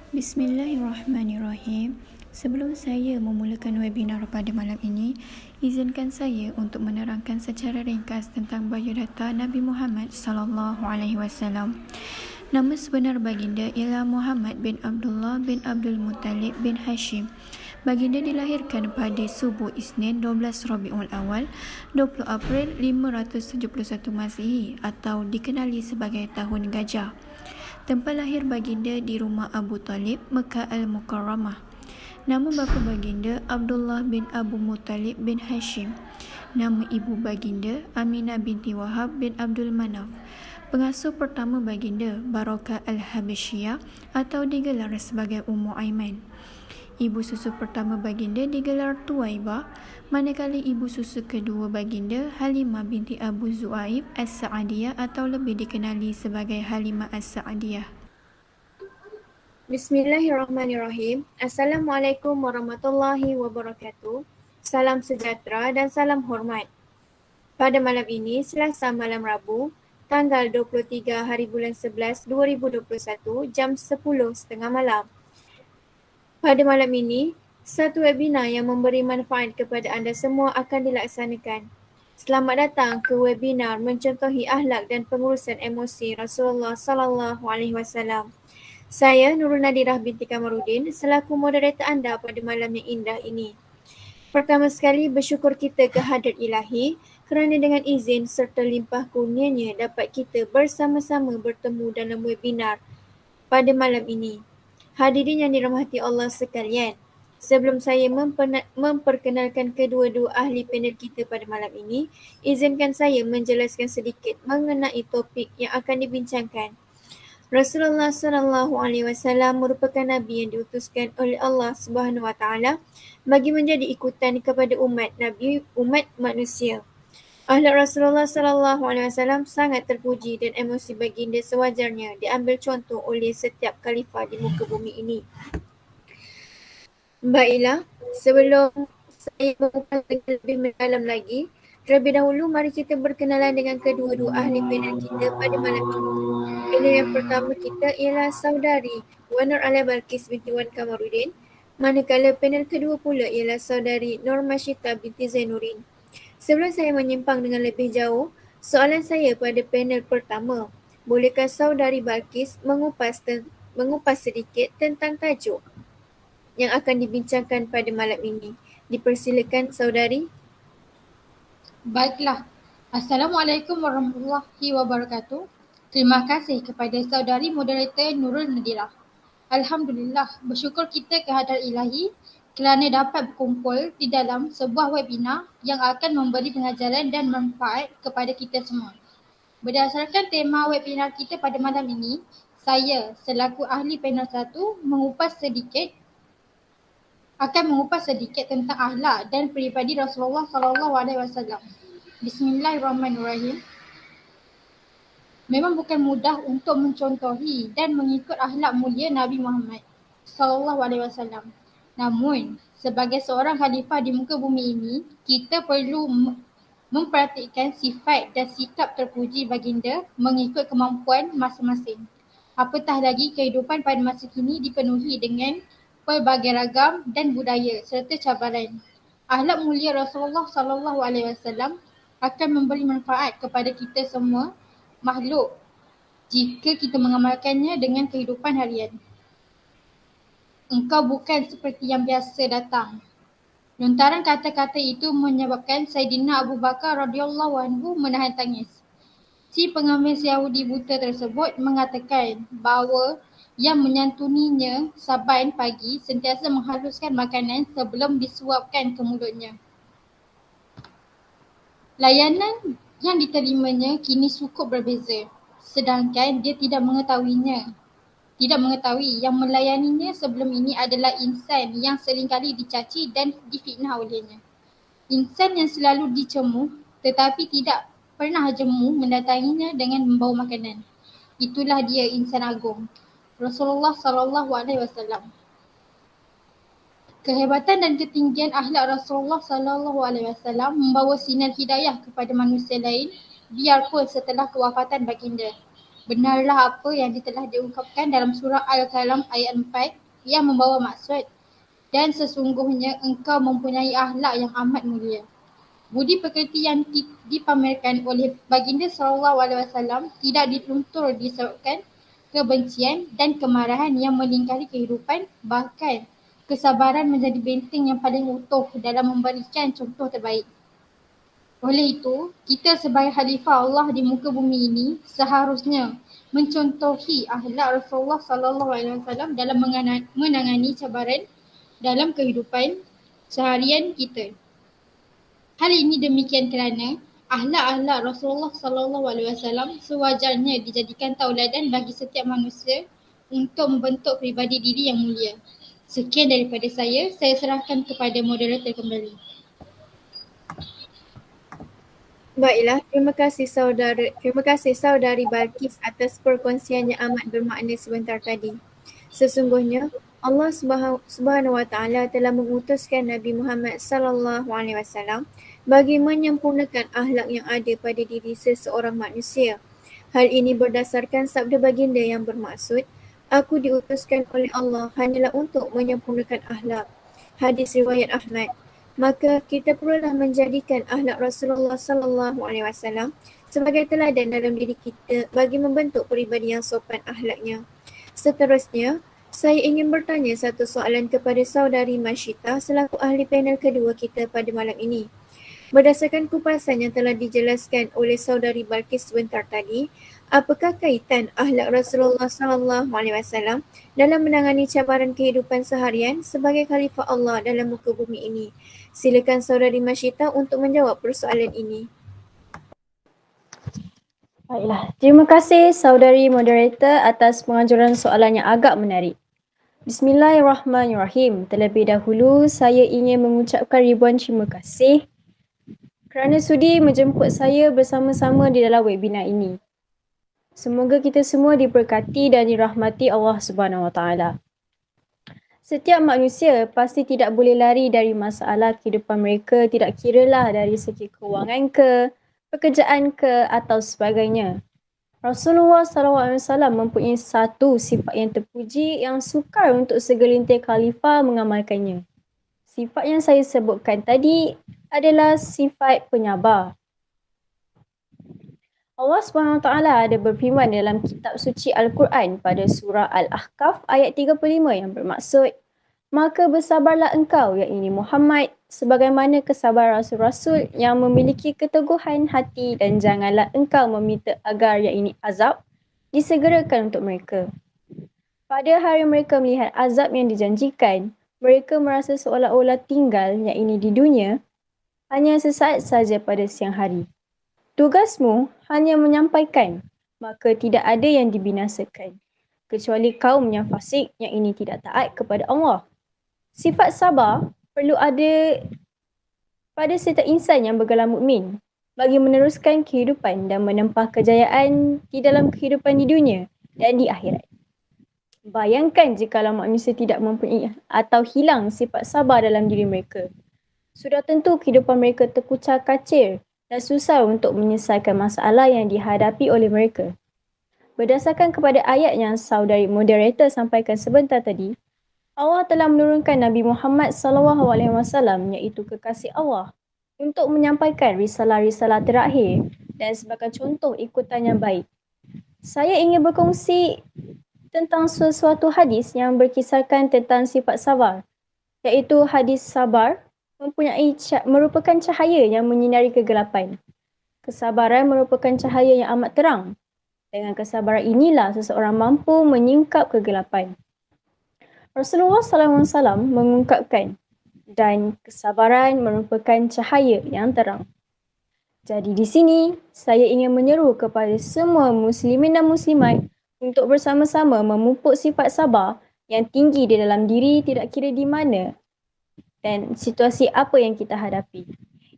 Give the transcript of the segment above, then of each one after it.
Bismillahirrahmanirrahim. Sebelum saya memulakan webinar pada malam ini, izinkan saya untuk menerangkan secara ringkas tentang biodata Nabi Muhammad sallallahu alaihi wasallam. Nama sebenar baginda ialah Muhammad bin Abdullah bin Abdul Muttalib bin Hashim. Baginda dilahirkan pada subuh Isnin 12 Rabiul Awal 20 April 571 Masihi atau dikenali sebagai Tahun Gajah. Tempat lahir baginda di rumah Abu Talib, Mekah Al-Mukarramah. Nama bapa baginda Abdullah bin Abu Muttalib bin Hashim. Nama ibu baginda Aminah binti Wahab bin Abdul Manaf. Pengasuh pertama baginda Barakah Al-Habasyiyah atau digelar sebagai Ummu Aiman. Ibu susu pertama baginda digelar Tuwaibah, manakala ibu susu kedua baginda Halimah binti Abu Zuaib As-Sa'adiyah atau lebih dikenali sebagai Halimah As-Sa'adiyah. Bismillahirrahmanirrahim. Assalamualaikum warahmatullahi wabarakatuh. Salam sejahtera dan salam hormat. Pada malam ini, Selasa malam Rabu, tanggal 23 hari bulan 11 2021, jam 10.30 malam. Pada malam ini, satu webinar yang memberi manfaat kepada anda semua akan dilaksanakan. Selamat datang ke webinar mencontohi akhlak dan pengurusan emosi Rasulullah sallallahu alaihi wasallam. Saya Nurul Nadirah binti Kamarudin selaku moderator anda pada malam yang indah ini. Pertama sekali bersyukur kita ke Hadrat Ilahi kerana dengan izin serta limpah kurnianya dapat kita bersama-sama bertemu dalam webinar pada malam ini. Hadirin yang dirahmati Allah sekalian, sebelum saya memperkenalkan kedua-dua ahli panel kita pada malam ini, izinkan saya menjelaskan sedikit mengenai topik yang akan dibincangkan. Rasulullah sallallahu alaihi wasallam merupakan nabi yang diutuskan oleh Allah Subhanahu wa taala bagi menjadi ikutan kepada umat manusia. Akhlak Rasulullah sallallahu alaihi wasallam sangat terpuji dan emosi baginda sewajarnya diambil contoh oleh setiap khalifah di muka bumi ini. Baiklah, sebelum saya mengupas lebih mendalam lagi, terlebih dahulu mari kita berkenalan dengan kedua-dua ahli panel kita pada malam ini. Panel yang pertama kita ialah saudari Wan Nur Alia Balkis binti Wan Kamarudin, manakala panel kedua pula ialah saudari Nur Masyita binti Zainuddin. Sebelum saya menyimpang dengan lebih jauh, soalan saya pada panel pertama, bolehkah saudari Balkis mengupas sedikit tentang tajuk yang akan dibincangkan pada malam ini? Dipersilakan saudari. Baiklah. Assalamualaikum warahmatullahi wabarakatuh. Terima kasih kepada saudari moderator Nurul Nadirah. Alhamdulillah, bersyukur kita ke Hadrat Ilahi kerana dapat berkumpul di dalam sebuah webinar yang akan memberi pengajaran dan manfaat kepada kita semua. Berdasarkan tema webinar kita pada malam ini, saya selaku ahli panel 1 akan mengupas sedikit tentang akhlak dan peribadi Rasulullah sallallahu alaihi wasallam. Bismillahirrahmanirrahim. Memang bukan mudah untuk mencontohi dan mengikut akhlak mulia Nabi Muhammad sallallahu alaihi wasallam. Namun, sebagai seorang khalifah di muka bumi ini, kita perlu memperhatikan sifat dan sikap terpuji baginda mengikut kemampuan masing-masing. Apatah lagi kehidupan pada masa kini dipenuhi dengan pelbagai ragam dan budaya serta cabaran. Akhlak mulia Rasulullah sallallahu alaihi wasallam akan memberi manfaat kepada kita semua makhluk jika kita mengamalkannya dengan kehidupan harian. Engkau bukan seperti yang biasa datang. Lontaran kata-kata itu menyebabkan Saidina Abu Bakar radhiyallahu anhu menahan tangis. Si pengemis Yahudi buta tersebut mengatakan bahawa yang menyantuninya saban pagi sentiasa menghaluskan makanan sebelum disuapkan ke mulutnya. Layanan yang diterimanya kini cukup berbeza, sedangkan dia tidak mengetahui yang melayaninya sebelum ini adalah insan yang seringkali dicaci dan difitnah olehnya. Insan yang selalu dicemu tetapi tidak pernah jemu mendatanginya dengan membawa makanan. Itulah dia insan agung, Rasulullah sallallahu alaihi wasallam. Kehebatan dan ketinggian akhlak Rasulullah sallallahu alaihi wasallam membawa sinar hidayah kepada manusia lain biarpun setelah kewafatan baginda. Benarlah apa yang telah diungkapkan dalam surah Al-Qalam ayat 4 yang membawa maksud, dan sesungguhnya engkau mempunyai akhlak yang amat mulia. Budi pekerti yang dipamerkan oleh baginda SAW tidak diluntur disebabkan kebencian dan kemarahan yang melingkari kehidupan, bahkan kesabaran menjadi benteng yang paling utuh dalam memberikan contoh terbaik. Oleh itu, kita sebagai khalifah Allah di muka bumi ini seharusnya mencontohi akhlak Rasulullah SAW dalam menangani cabaran dalam kehidupan seharian kita. Hal ini demikian kerana akhlak-akhlak Rasulullah SAW sewajarnya dijadikan tauladan bagi setiap manusia untuk membentuk pribadi diri yang mulia. Sekian daripada saya serahkan kepada moderator kembali. Baiklah, terima kasih saudari Balkis atas perkongsian yang amat bermakna sebentar tadi. Sesungguhnya Allah Subhanahu wa taala telah mengutuskan Nabi Muhammad sallallahu alaihi wasallam bagi menyempurnakan akhlak yang ada pada diri seseorang manusia. Hal ini berdasarkan sabda baginda yang bermaksud, aku diutuskan oleh Allah hanyalah untuk menyempurnakan akhlak. Hadis riwayat Ahmad. Maka kita perlulah menjadikan akhlak Rasulullah sallallahu alaihi wasallam sebagai teladan dalam diri kita bagi membentuk peribadi yang sopan akhlaknya. Seterusnya, saya ingin bertanya satu soalan kepada saudari Mashita selaku ahli panel kedua kita pada malam ini. Berdasarkan kupasan yang telah dijelaskan oleh saudari Balkis sebentar tadi, apakah kaitan akhlak Rasulullah SAW dalam menangani cabaran kehidupan seharian sebagai khalifah Allah dalam muka bumi ini? Silakan saudari Mashita untuk menjawab persoalan ini. Baiklah, terima kasih saudari moderator atas pengajuran soalan yang agak menarik. Bismillahirrahmanirrahim. Terlebih dahulu, saya ingin mengucapkan ribuan terima kasih kerana sudi menjemput saya bersama-sama di dalam webinar ini. Semoga kita semua diberkati dan dirahmati Allah Subhanahu Wa Taala. Setiap manusia pasti tidak boleh lari dari masalah kehidupan mereka, tidak kiralah dari segi kewangan ke, pekerjaan ke atau sebagainya. Rasulullah SAW mempunyai satu sifat yang terpuji yang sukar untuk segelintir khalifah mengamalkannya. Sifat yang saya sebutkan tadi adalah sifat penyabar. Allah SWT ada berfirman dalam kitab suci Al-Quran pada surah Al-Ahqaf ayat 35 yang bermaksud, maka bersabarlah engkau, yakni Muhammad, sebagaimana kesabaran Rasul-Rasul yang memiliki keteguhan hati, dan janganlah engkau meminta agar yakni azab disegerakan untuk mereka. Pada hari mereka melihat azab yang dijanjikan, mereka merasa seolah-olah tinggal yakni di dunia hanya sesaat saja pada siang hari. Tugasmu hanya menyampaikan, maka tidak ada yang dibinasakan, kecuali kaum yang fasik yang ini tidak taat kepada Allah. Sifat sabar perlu ada pada setiap insan yang bergelar mukmin bagi meneruskan kehidupan dan menempah kejayaan di dalam kehidupan di dunia dan di akhirat. Bayangkan jikalau manusia tidak mempunyai atau hilang sifat sabar dalam diri mereka. Sudah tentu kehidupan mereka terkucar kacir dan susah untuk menyelesaikan masalah yang dihadapi oleh mereka. Berdasarkan kepada ayat yang saudari moderator sampaikan sebentar tadi, Allah telah menurunkan Nabi Muhammad SAW iaitu kekasih Allah untuk menyampaikan risalah-risalah terakhir dan sebagai contoh ikutan yang baik. Saya ingin berkongsi tentang sesuatu hadis yang berkisarkan tentang sifat sabar, iaitu hadis sabar merupakan cahaya yang menyinari kegelapan. Kesabaran merupakan cahaya yang amat terang. Dengan kesabaran inilah seseorang mampu menyingkap kegelapan. Rasulullah SAW mengungkapkan, dan kesabaran merupakan cahaya yang terang. Jadi di sini, saya ingin menyeru kepada semua muslimin dan muslimat untuk bersama-sama memupuk sifat sabar yang tinggi di dalam diri tidak kira di mana dan situasi apa yang kita hadapi.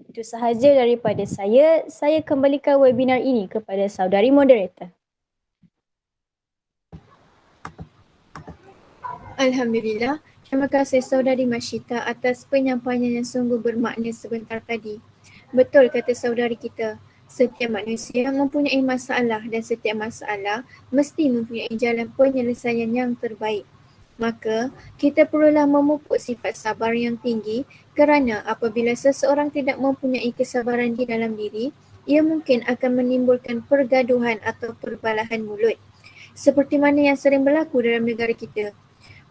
Itu sahaja daripada saya. Saya kembalikan webinar ini kepada saudari moderator. Alhamdulillah, terima kasih saudari Mashita atas penyampaian yang sungguh bermakna sebentar tadi. Betul kata saudari kita, Setiap manusia mempunyai masalah dan setiap masalah mesti mempunyai jalan penyelesaian yang terbaik. Maka, kita perlulah memupuk sifat sabar yang tinggi kerana apabila seseorang tidak mempunyai kesabaran di dalam diri, ia mungkin akan menimbulkan pergaduhan atau perbalahan mulut. Seperti mana yang sering berlaku dalam negara kita.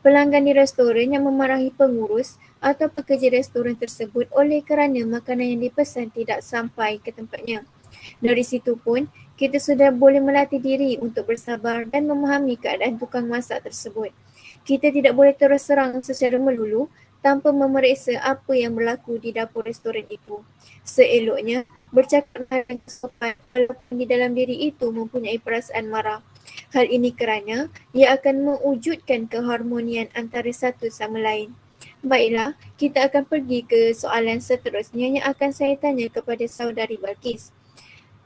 Pelanggan di restoran yang memarahi pengurus atau pekerja restoran tersebut oleh kerana makanan yang dipesan tidak sampai ke tempatnya. Dari situ pun, kita sudah boleh melatih diri untuk bersabar dan memahami keadaan tukang masak tersebut. Kita tidak boleh terus serang secara melulu tanpa memeriksa apa yang berlaku di dapur restoran itu. Seeloknya, bercakap dengan sopan walaupun di dalam diri itu mempunyai perasaan marah. Hal ini kerana ia akan mewujudkan keharmonian antara satu sama lain. Baiklah, kita akan pergi ke soalan seterusnya yang akan saya tanya kepada saudari Balkis.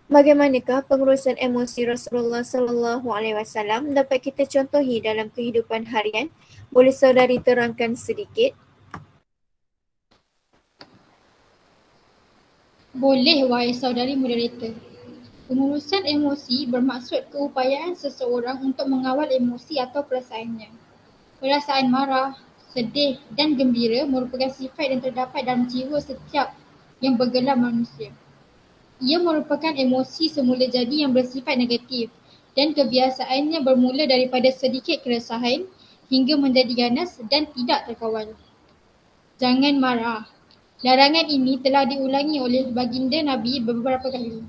Bagaimanakah pengurusan emosi Rasulullah sallallahu alaihi wasallam dapat kita contohi dalam kehidupan harian? Boleh saudari terangkan sedikit? Boleh, wahai saudari moderator. Pengurusan emosi bermaksud keupayaan seseorang untuk mengawal emosi atau perasaannya. Perasaan marah, sedih dan gembira merupakan sifat yang terdapat dalam jiwa setiap yang bergelar manusia. Ia merupakan emosi semula jadi yang bersifat negatif dan kebiasaannya bermula daripada sedikit keresahan hingga menjadi ganas dan tidak terkawal. Jangan marah. Larangan ini telah diulangi oleh baginda Nabi beberapa kali.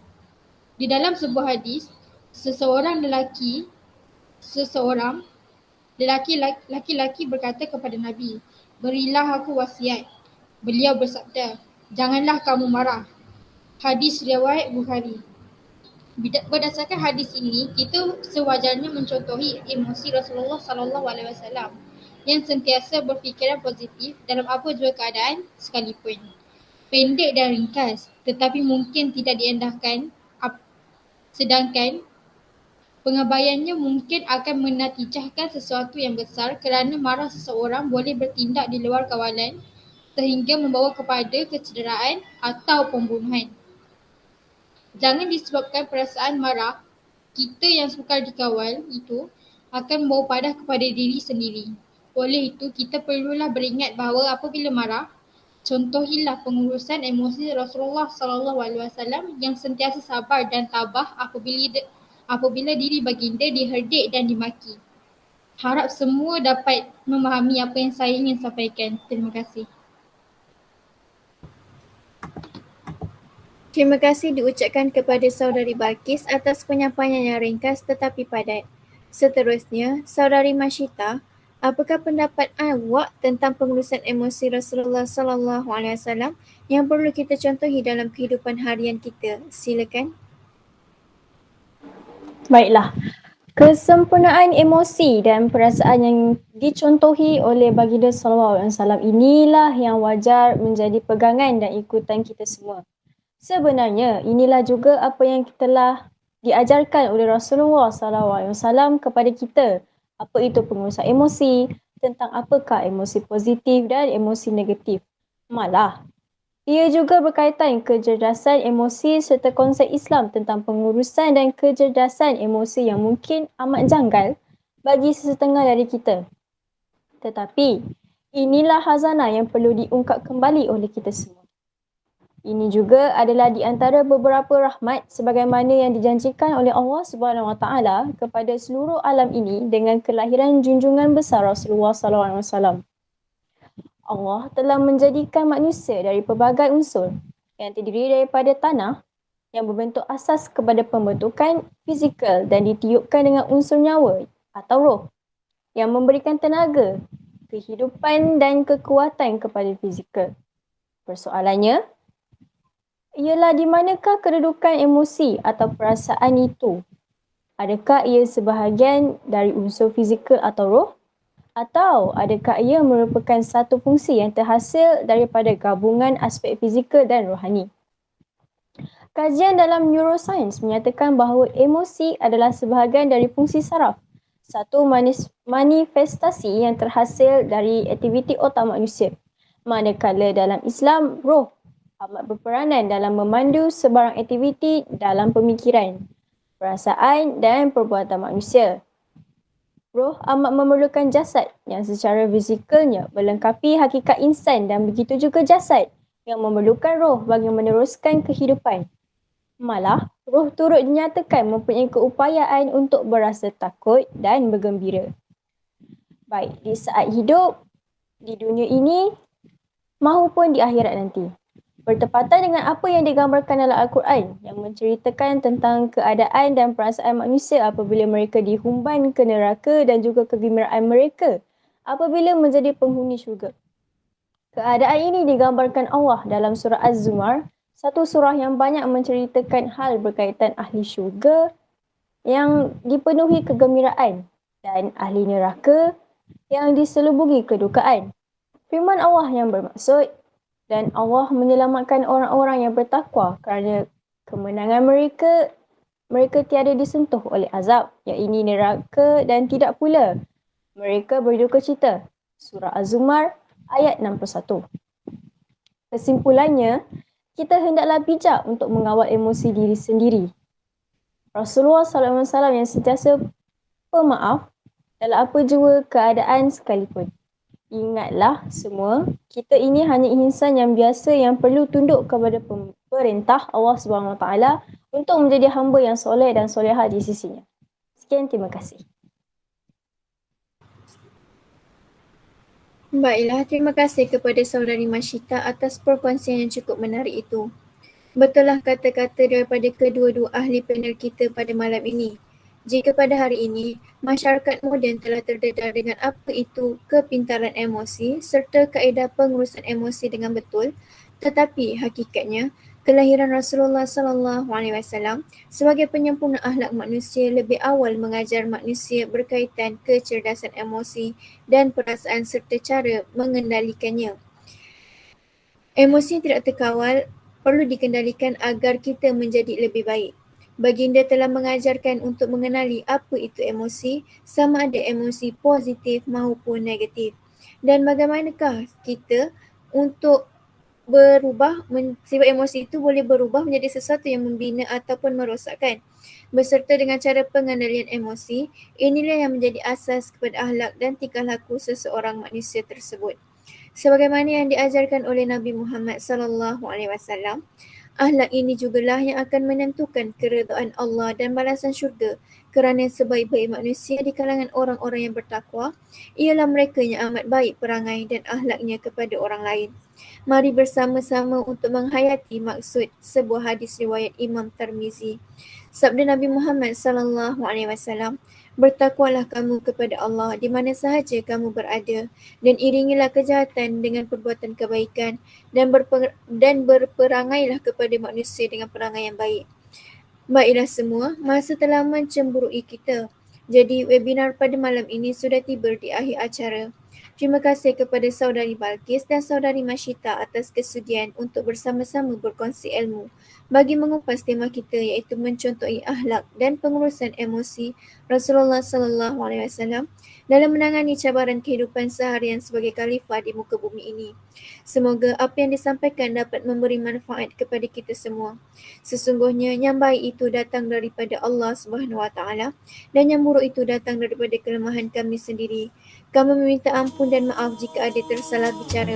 Di dalam sebuah hadis, laki-laki berkata kepada Nabi, "Berilah aku wasiat." Beliau bersabda, "Janganlah kamu marah." Hadis riwayat Bukhari. Berdasarkan hadis ini, kita sewajarnya mencontohi emosi Rasulullah SAW yang sentiasa berfikiran positif dalam apa jua keadaan sekalipun. Pendek dan ringkas, tetapi mungkin tidak diendahkan, sedangkan pengabaiannya mungkin akan menatijahkan sesuatu yang besar kerana marah seseorang boleh bertindak di luar kawalan sehingga membawa kepada kecederaan atau pembunuhan. Jangan disebabkan perasaan marah kita yang sukar dikawal itu akan membawa padah kepada diri sendiri. Oleh itu, kita perlulah beringat bahawa apabila marah, contohilah pengurusan emosi Rasulullah SAW yang sentiasa sabar dan tabah apabila diri baginda diherdik dan dimaki. Harap semua dapat memahami apa yang saya ingin sampaikan. Terima kasih. Terima kasih diucapkan kepada saudari Balkis atas penyampaian yang ringkas tetapi padat. Seterusnya, saudari Masyita, apakah pendapat awak tentang pengurusan emosi Rasulullah sallallahu alaihi wasallam yang perlu kita contohi dalam kehidupan harian kita? Silakan. Baiklah, kesempurnaan emosi dan perasaan yang dicontohi oleh baginda sallallahu alaihi wasallam inilah yang wajar menjadi pegangan dan ikutan kita semua. Sebenarnya inilah juga apa yang telah diajarkan oleh Rasulullah SAW kepada kita. Apa itu pengurusan emosi, tentang apakah emosi positif dan emosi negatif. Malah, ia juga berkaitan kecerdasan emosi serta konsep Islam tentang pengurusan dan kecerdasan emosi yang mungkin amat janggal bagi sesetengah dari kita. Tetapi, inilah khazanah yang perlu diungkap kembali oleh kita semua. Ini juga adalah di antara beberapa rahmat sebagaimana yang dijanjikan oleh Allah Subhanahu Wa Taala kepada seluruh alam ini dengan kelahiran junjungan besar Rasulullah sallallahu alaihi wasallam. Allah telah menjadikan manusia dari pelbagai unsur yang terdiri daripada tanah yang berbentuk asas kepada pembentukan fizikal dan ditiupkan dengan unsur nyawa atau roh yang memberikan tenaga, kehidupan dan kekuatan kepada fizikal. Persoalannya ialah di manakah kedudukan emosi atau perasaan itu? Adakah ia sebahagian dari unsur fizikal atau roh? Atau adakah ia merupakan satu fungsi yang terhasil daripada gabungan aspek fizikal dan rohani? Kajian dalam neuroscience menyatakan bahawa emosi adalah sebahagian dari fungsi saraf, satu manifestasi yang terhasil dari aktiviti otak manusia. Manakala dalam Islam, roh amat berperanan dalam memandu sebarang aktiviti dalam pemikiran, perasaan dan perbuatan manusia. Roh amat memerlukan jasad yang secara fizikalnya melengkapi hakikat insan dan begitu juga jasad yang memerlukan roh bagi meneruskan kehidupan. Malah, roh turut dinyatakan mempunyai keupayaan untuk berasa takut dan bergembira. Baik di saat hidup, di dunia ini, mahupun di akhirat nanti. Bertepatan dengan apa yang digambarkan dalam Al-Quran yang menceritakan tentang keadaan dan perasaan manusia apabila mereka dihumban ke neraka dan juga kegembiraan mereka apabila menjadi penghuni syurga. Keadaan ini digambarkan Allah dalam surah Az-Zumar, satu surah yang banyak menceritakan hal berkaitan ahli syurga yang dipenuhi kegembiraan dan ahli neraka yang diselubungi kedukaan. Firman Allah yang bermaksud, dan Allah menyelamatkan orang-orang yang bertakwa kerana kemenangan mereka tiada disentuh oleh azab, iaitu neraka, dan tidak pula mereka berduka cita. Surah Az-Zumar ayat 61. Kesimpulannya, kita hendaklah bijak untuk mengawal emosi diri sendiri. Rasulullah SAW yang sentiasa pemaaf dalam apa jua keadaan sekalipun. Ingatlah semua, kita ini hanya insan yang biasa yang perlu tunduk kepada perintah Allah SWT untuk menjadi hamba yang soleh dan solehah di sisinya. Sekian, terima kasih. Baiklah, terima kasih kepada saudari Masyita atas perkongsian yang cukup menarik itu. Betullah kata-kata daripada kedua-dua ahli panel kita pada malam ini. Jika pada hari ini, masyarakat moden telah terdedah dengan apa itu kepintaran emosi serta kaedah pengurusan emosi dengan betul, tetapi hakikatnya, kelahiran Rasulullah SAW sebagai penyempurna akhlak manusia lebih awal mengajar manusia berkaitan kecerdasan emosi dan perasaan serta cara mengendalikannya. Emosi tidak terkawal perlu dikendalikan agar kita menjadi lebih baik. Baginda telah mengajarkan untuk mengenali apa itu emosi, sama ada emosi positif maupun negatif. Dan bagaimanakah kita untuk berubah, sifat emosi itu boleh berubah menjadi sesuatu yang membina ataupun merosakkan. Beserta dengan cara pengendalian emosi, inilah yang menjadi asas kepada akhlak dan tingkah laku seseorang manusia tersebut. Sebagaimana yang diajarkan oleh Nabi Muhammad SAW, akhlak ini jugalah yang akan menentukan keredaan Allah dan balasan syurga, kerana sebaik-baik manusia di kalangan orang-orang yang bertakwa ialah mereka yang amat baik perangai dan akhlaknya kepada orang lain. Mari bersama-sama untuk menghayati maksud sebuah hadis riwayat Imam Tirmizi. Sabda Nabi Muhammad SAW, bertakwalah kamu kepada Allah di mana sahaja kamu berada dan iringilah kejahatan dengan perbuatan kebaikan dan berperangailah kepada manusia dengan perangai yang baik. Baiklah semua, masa telah mencemburui kita. Jadi webinar pada malam ini sudah tiba di akhir acara. Terima kasih kepada saudari Balkis dan saudari Masyita atas kesudian untuk bersama-sama berkongsi ilmu bagi mengupas tema kita iaitu mencontohi akhlak dan pengurusan emosi Rasulullah SAW dalam menangani cabaran kehidupan seharian sebagai khalifah di muka bumi ini. Semoga apa yang disampaikan dapat memberi manfaat kepada kita semua. Sesungguhnya yang baik itu datang daripada Allah SWT dan yang buruk itu datang daripada kelemahan kami sendiri. Kami meminta ampun dan maaf jika ada tersalah bicara.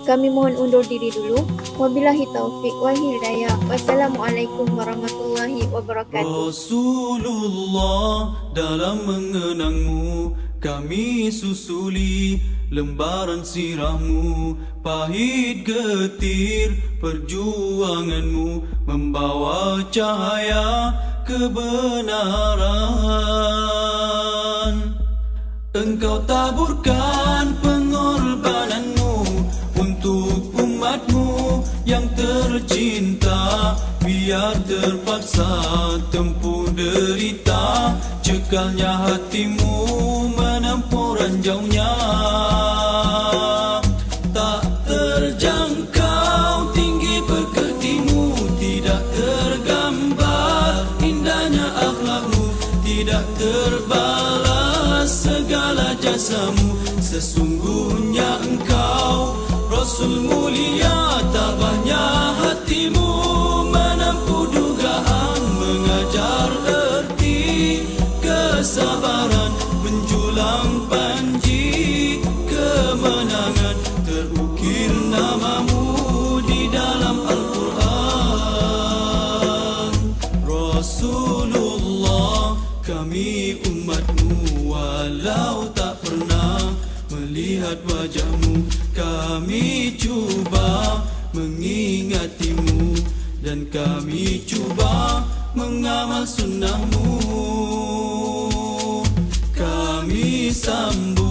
Kami mohon undur diri dulu. Wabillahi taufik wal hidayah. Wassalamualaikum warahmatullahi wabarakatuh. Rasulullah, dalam mengenangmu kami susuli lembaran sirahmu, pahit getir perjuanganmu membawa cahaya kebenaran. Engkau taburkan pengorbananmu untuk umatmu yang tercinta, biar terpaksa tempuh derita, cekalnya hatimu menempuh ranjaunya. Tak terjangkau tinggi pekertimu, tidak tergambar indahnya akhlakmu, tidak terbalas segala jasamu. Sesungguhnya engkau Rasul mulia, tabahnya hatimu menempuh dugaan, mengajar erti kesabaran, menjulang panji kemenangan, terukir namamu di dalam Al-Quran. Rasulullah, kami umatmu, walau tak pernah melihat wajahmu, kami cuba mengingatimu dan kami cuba mengamal sunnahmu. Kami sambut